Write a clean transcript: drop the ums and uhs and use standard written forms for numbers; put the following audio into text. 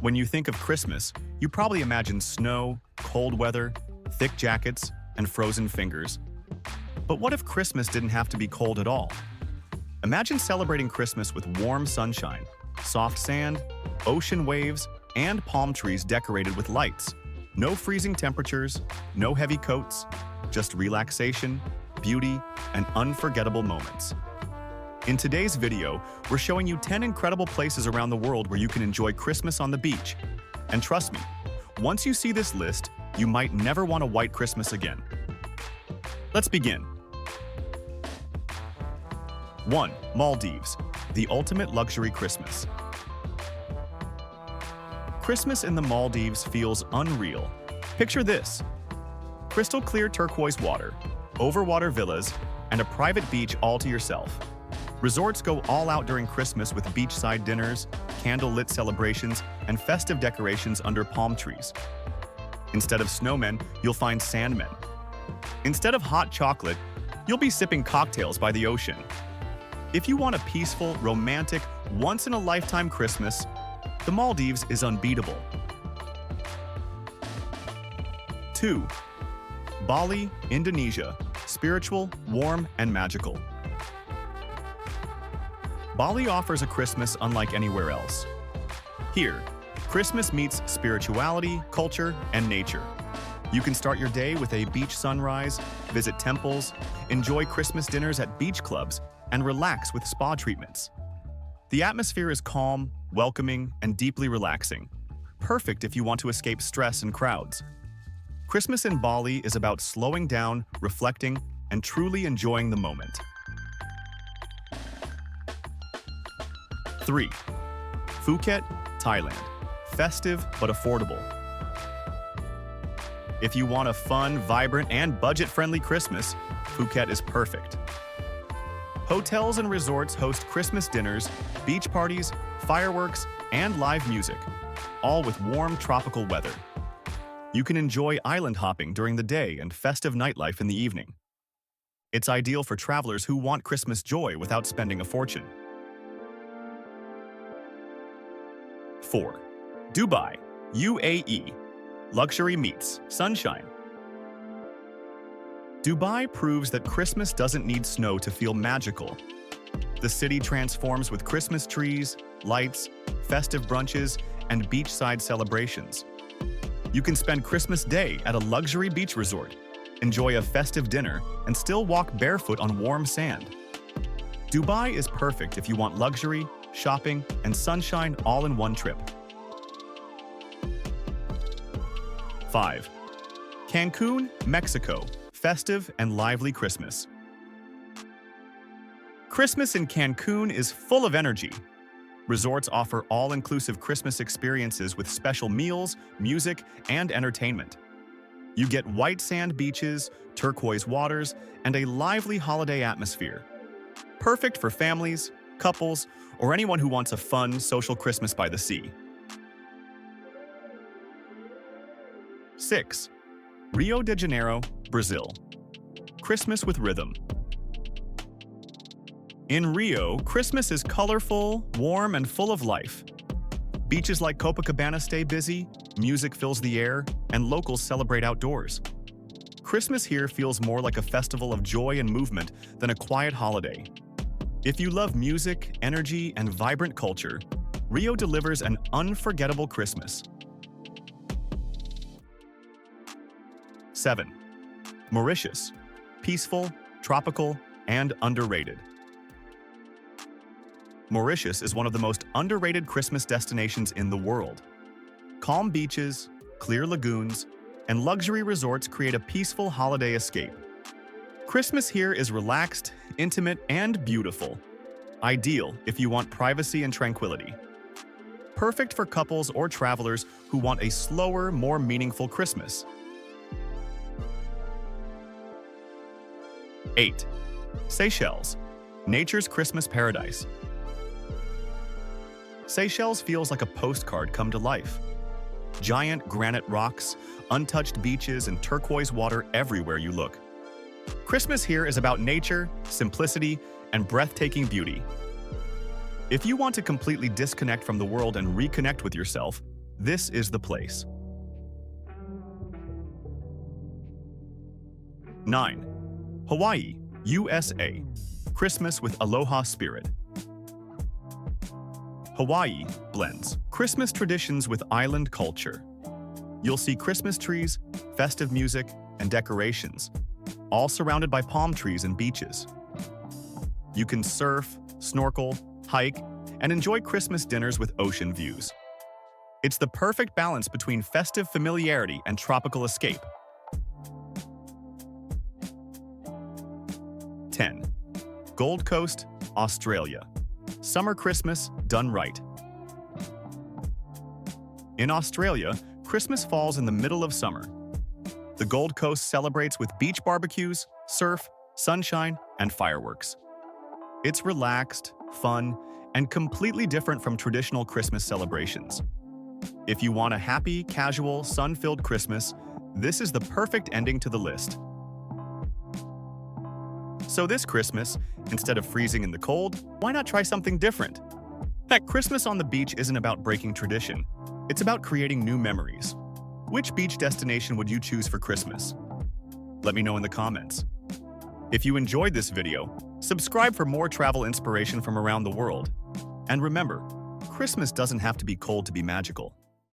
When you think of Christmas, you probably imagine snow, cold weather, thick jackets, and frozen fingers. But what if Christmas didn't have to be cold at all? Imagine celebrating Christmas with warm sunshine, soft sand, ocean waves, and palm trees decorated with lights. No freezing temperatures, no heavy coats, just relaxation, beauty, and unforgettable moments. In today's video, we're showing you 10 incredible places around the world where you can enjoy Christmas on the beach. And trust me, once you see this list, you might never want a white Christmas again. Let's begin. 1. Maldives, the ultimate luxury Christmas. Christmas in the Maldives feels unreal. Picture this: crystal clear turquoise water, overwater villas, and a private beach all to yourself. Resorts go all out during Christmas with beachside dinners, candle-lit celebrations, and festive decorations under palm trees. Instead of snowmen, you'll find sandmen. Instead of hot chocolate, you'll be sipping cocktails by the ocean. If you want a peaceful, romantic, once-in-a-lifetime Christmas, the Maldives is unbeatable. 2. Bali, Indonesia, spiritual, warm, and magical. Bali offers a Christmas unlike anywhere else. Here, Christmas meets spirituality, culture, and nature. You can start your day with a beach sunrise, visit temples, enjoy Christmas dinners at beach clubs, and relax with spa treatments. The atmosphere is calm, welcoming, and deeply relaxing, perfect if you want to escape stress and crowds. Christmas in Bali is about slowing down, reflecting, and truly enjoying the moment. 3. Phuket, Thailand. Festive but affordable. If you want a fun, vibrant, and budget-friendly Christmas, Phuket is perfect. Hotels and resorts host Christmas dinners, beach parties, fireworks, and live music, all with warm tropical weather. You can enjoy island hopping during the day and festive nightlife in the evening. It's ideal for travelers who want Christmas joy without spending a fortune. 4. Dubai, UAE. Luxury meets sunshine. Dubai proves that Christmas doesn't need snow to feel magical. The city transforms with Christmas trees, lights, festive brunches, and beachside celebrations. You can spend Christmas Day at a luxury beach resort, enjoy a festive dinner, and still walk barefoot on warm sand. Dubai is perfect if you want luxury, shopping, and sunshine all in one trip. 5. Cancun, Mexico. Festive and lively Christmas. Christmas in Cancun is full of energy. Resorts offer all-inclusive Christmas experiences with special meals, music, and entertainment. You get white sand beaches, turquoise waters, and a lively holiday atmosphere. Perfect for families, couples, or anyone who wants a fun, social Christmas by the sea. 6. Rio de Janeiro, Brazil. Christmas with rhythm. In Rio, Christmas is colorful, warm, and full of life. Beaches like Copacabana stay busy, music fills the air, and locals celebrate outdoors. Christmas here feels more like a festival of joy and movement than a quiet holiday. If you love music, energy, and vibrant culture, Rio delivers an unforgettable Christmas. 7. Mauritius. Peaceful, tropical, and underrated. Mauritius is one of the most underrated Christmas destinations in the world. Calm beaches, clear lagoons, and luxury resorts create a peaceful holiday escape. Christmas here is relaxed, intimate, and beautiful. Ideal if you want privacy and tranquility. Perfect for couples or travelers who want a slower, more meaningful Christmas. 8. Seychelles, nature's Christmas paradise. Seychelles feels like a postcard come to life. Giant granite rocks, untouched beaches, and turquoise water everywhere you look. Christmas here is about nature, simplicity, and breathtaking beauty. If you want to completely disconnect from the world and reconnect with yourself, this is the place. 9. Hawaii, USA. Christmas with aloha spirit. Hawaii blends Christmas traditions with island culture. You'll see Christmas trees, festive music, and decorations, all surrounded by palm trees and beaches. You can surf, snorkel, hike, and enjoy Christmas dinners with ocean views. It's the perfect balance between festive familiarity and tropical escape. 10. Gold Coast, Australia. Summer Christmas done right. In Australia, Christmas falls in the middle of summer. The Gold Coast celebrates with beach barbecues, surf, sunshine, and fireworks. It's relaxed, fun, and completely different from traditional Christmas celebrations. If you want a happy, casual, sun-filled Christmas, this is the perfect ending to the list. So this Christmas, instead of freezing in the cold, why not try something different? That Christmas on the beach isn't about breaking tradition. It's about creating new memories. Which beach destination would you choose for Christmas? Let me know in the comments. If you enjoyed this video, subscribe for more travel inspiration from around the world. And remember, Christmas doesn't have to be cold to be magical.